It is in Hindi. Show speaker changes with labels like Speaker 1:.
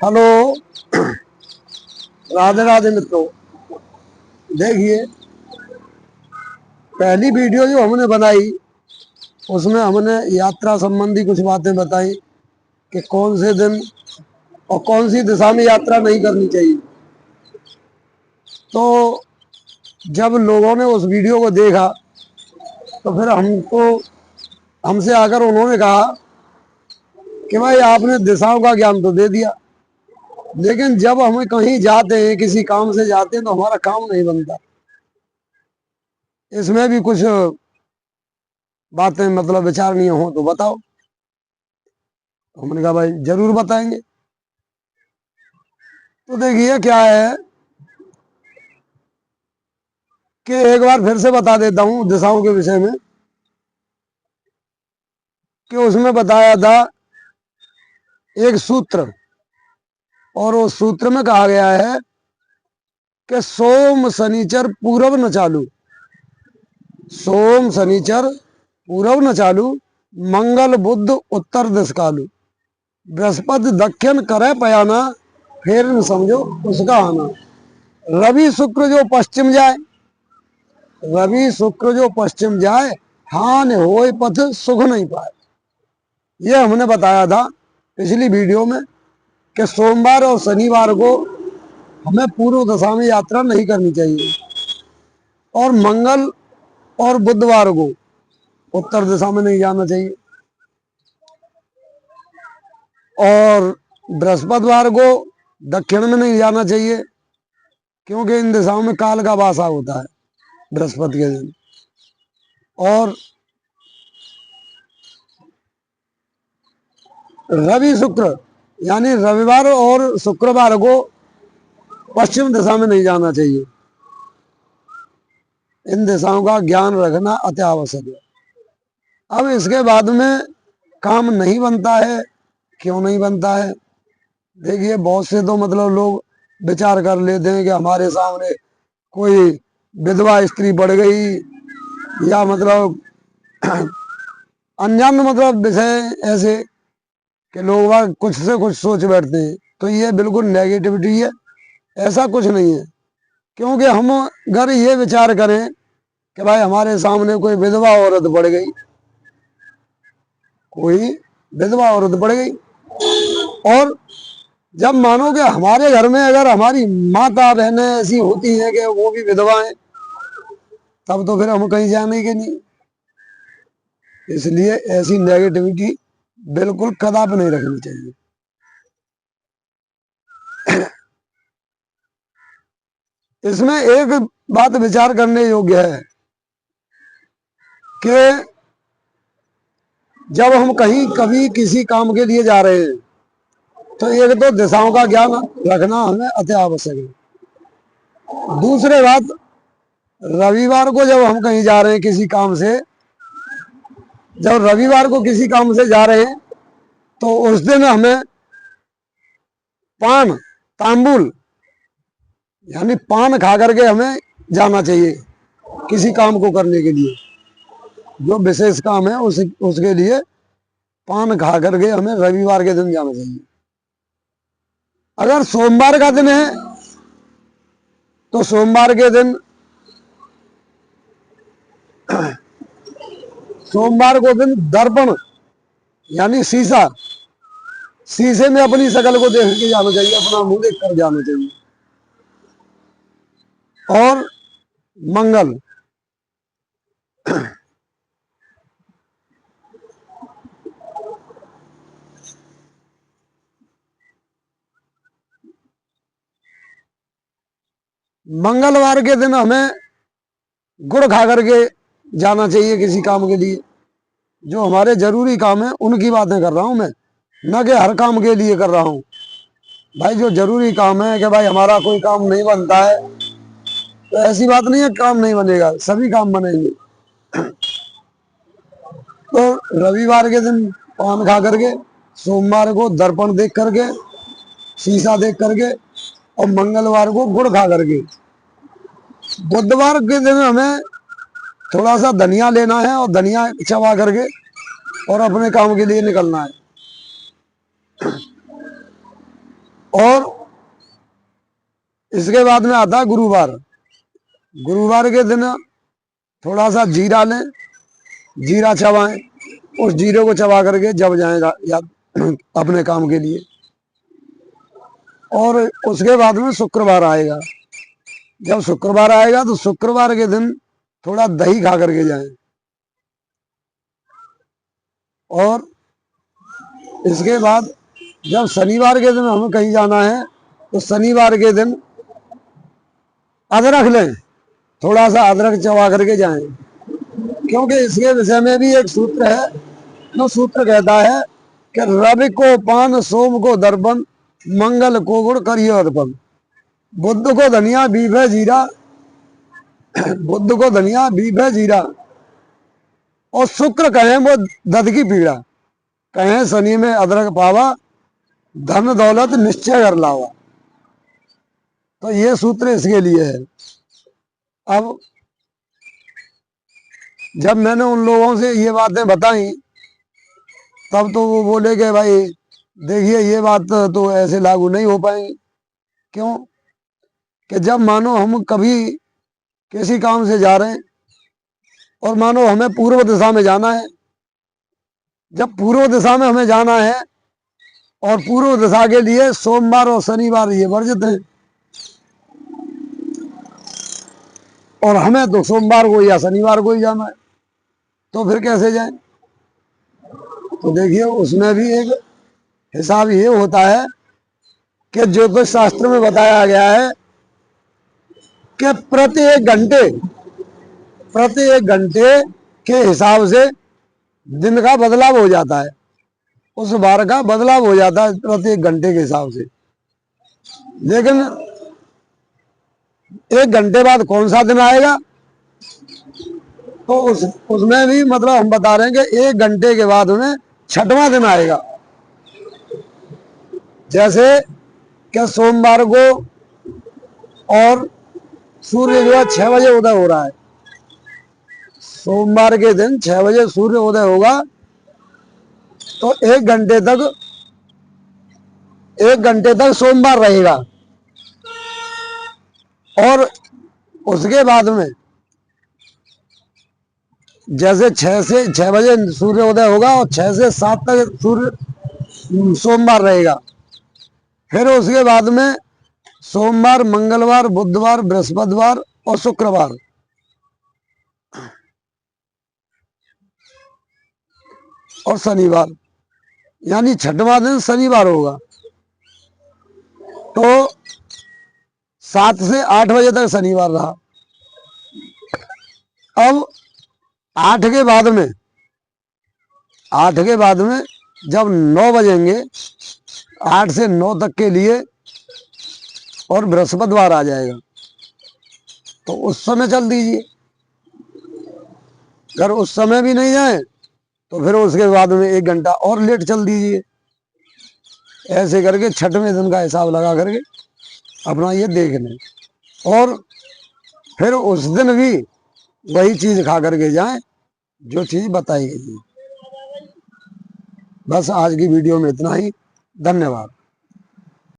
Speaker 1: हेलो। राधे राधे मित्रों। देखिए, पहली वीडियो जो हमने बनाई उसमें हमने यात्रा संबंधी कुछ बातें बताई कि कौन से दिन और कौन सी दिशा में यात्रा नहीं करनी चाहिए। तो जब लोगों ने उस वीडियो को देखा तो फिर हमसे आकर उन्होंने कहा कि भाई आपने दिशाओं का ज्ञान तो दे दिया, लेकिन जब हम कहीं जाते हैं, किसी काम से जाते हैं, तो हमारा काम नहीं बनता। इसमें भी कुछ बातें मतलब विचारणीय हो तो बताओ। हमने कहा भाई जरूर बताएंगे। तो देखिए क्या है कि एक बार फिर से बता देता हूं दिशाओं के विषय में, कि उसमें बताया था एक सूत्र, और उस सूत्र में कहा गया है कि सोम शनिचर पूरब न चालू, सोम शनिचर पूरब न चालू, मंगल बुध उत्तर दिश कालू, बृहस्पति दक्षिण करे पयाना, फिर न समझो उसका आना। रवि शुक्र जो पश्चिम जाए, रवि शुक्र जो पश्चिम जाए, हान होए पथ सुख नहीं पाए। ये हमने बताया था पिछली वीडियो में कि सोमवार और शनिवार को हमें पूर्व दिशा में यात्रा नहीं करनी चाहिए, और मंगल और बुधवार को उत्तर दिशा में नहीं जाना चाहिए, और बृहस्पतिवार को दक्षिण में नहीं जाना चाहिए, क्योंकि इन दिशाओं में काल का वासा होता है बृहस्पति के दिन। और रवि शुक्र यानी रविवार और शुक्रवार को पश्चिम दिशा में नहीं जाना चाहिए। इन दिशाओं का ज्ञान रखना अति आवश्यक है। अब इसके बाद में काम नहीं बनता है। क्यों नहीं बनता है? देखिए, बहुत से तो मतलब लोग विचार कर लेते हैं कि हमारे सामने कोई विधवा स्त्री बढ़ गई, या मतलब अन्य मतलब विषय ऐसे कि लोग कुछ से कुछ सोच बैठते हैं। तो ये बिल्कुल नेगेटिविटी है, ऐसा कुछ नहीं है। क्योंकि हम अगर ये विचार करें कि भाई हमारे सामने कोई विधवा औरत बढ़ गई, कोई विधवा औरत बढ़ गई, और जब मानो कि हमारे घर में अगर हमारी माता बहनें ऐसी होती हैं कि वो भी विधवा हैं, तब तो फिर हम कहीं जाने के नहीं। इसलिए ऐसी नेगेटिविटी बिल्कुल कदापि नहीं रखनी चाहिए। इसमें एक बात विचार करने योग्य है कि जब हम कहीं कभी किसी काम के लिए जा रहे हैं, तो एक तो दिशाओं का ज्ञान रखना हमें अति आवश्यक है। दूसरे बात, रविवार को जब हम कहीं जा रहे हैं किसी काम से, जब रविवार को किसी काम से जा रहे हैं, तो उस दिन हमें पान तांबुल यानी पान खा करके हमें जाना चाहिए किसी काम को करने के लिए। जो विशेष काम है उसके लिए पान खा करके हमें रविवार के दिन जाना चाहिए। अगर सोमवार का दिन है तो सोमवार के दिन सोमवार को दिन दर्पण यानी शीशा, शीशे में अपनी शक्ल को देख के जाना चाहिए, अपना मुंह देख कर जाना चाहिए। और मंगल, मंगलवार के दिन हमें गुड़ खा करके जाना चाहिए किसी काम के लिए। जो हमारे जरूरी काम है उनकी बातें कर रहा हूं मैं, न कि हर काम के लिए कर रहा हूं। भाई जो जरूरी काम है कि भाई हमारा कोई काम नहीं बनता है, तो ऐसी बात नहीं है काम नहीं बनेगा, सभी काम बनेंगे। तो रविवार के दिन पान खा करके, सोमवार को दर्पण देख करके, शीशा देख करके, और मंगलवार को गुड़ खा करके, बुधवार के दिन हमें थोड़ा सा धनिया लेना है और धनिया चबा करके और अपने काम के लिए निकलना है। और इसके बाद में आता है गुरुवार। गुरुवार के दिन थोड़ा सा जीरा लें, जीरा चबाएं, उस जीरे को चबा करके जब जाएगा या अपने काम के लिए। और उसके बाद में शुक्रवार आएगा। जब शुक्रवार आएगा तो शुक्रवार के दिन थोड़ा दही खा करके जाएं। और इसके बाद जब शनिवार के दिन हमें कहीं जाना है तो शनिवार के दिन अदरक लें, थोड़ा सा अदरक चबा करके जाएं, क्योंकि इसके विषय में भी एक सूत्र है। जो सूत्र कहता है कि रवि को पान, सोम को दर्पण, मंगल को गुड़ करियो अर्पण, बुध को धनिया बीफ है जीरा, बुध को धनिया बीफ है जीरा, और शुक्र कहें वो दर्द की पीड़ा, कहें शनि में अदरक पावा, धन दौलत निश्चय कर लावा। तो ये सूत्र इसके लिए है। अब जब मैंने उन लोगों से ये बातें बताई तब तो वो बोले कि भाई देखिए ये बात तो ऐसे लागू नहीं हो पाएंगी। क्यों? कि जब मानो हम कभी किसी काम से जा रहे हैं और मानो हमें पूर्व दिशा में जाना है, जब पूर्व दिशा में हमें जाना है और पूर्व दिशा के लिए सोमवार और शनिवार ये वर्जित है, और हमें तो सोमवार को या शनिवार को ही जाना है, तो फिर कैसे जाएं? तो देखिए उसमें भी एक हिसाब ये होता है कि ज्योतिष शास्त्र में बताया गया है कि प्रति एक घंटे के हिसाब से दिन का बदलाव हो जाता है, उस बार का बदलाव हो जाता है प्रति एक घंटे के हिसाब से। लेकिन एक घंटे बाद कौन सा दिन आएगा, तो उसमें भी मतलब हम बता रहे हैं कि एक घंटे के बाद में छठवां दिन आएगा। जैसे कि सोमवार को और सूर्य जो है 6 बजे उदय हो रहा है, सोमवार के दिन 6 बजे सूर्य उदय होगा, तो एक घंटे तक सोमवार रहेगा। और उसके बाद में जैसे 6 बजे सूर्य उदय होगा और 6 से 7 तक सूर्य सोमवार रहेगा। फिर उसके बाद में सोमवार, मंगलवार, बुधवार, बृहस्पतिवार और शुक्रवार, और शनिवार, यानी छठवां दिन शनिवार होगा। तो 7 से 8 बजे तक शनिवार रहा। अब 8 के बाद में जब 9 बजेंगे, 8 से 9 तक के लिए और बृहस्पतिवार आ जाएगा, तो उस समय चल दीजिए। अगर उस समय भी नहीं जाए तो फिर उसके बाद में 1 घंटा और लेट चल दीजिए। ऐसे करके छठवें दिन का हिसाब लगा करके अपना ये देख लें, और फिर उस दिन भी वही चीज खा करके जाएं जो चीज बताई गई है। बस आज की वीडियो में इतना ही। धन्यवाद।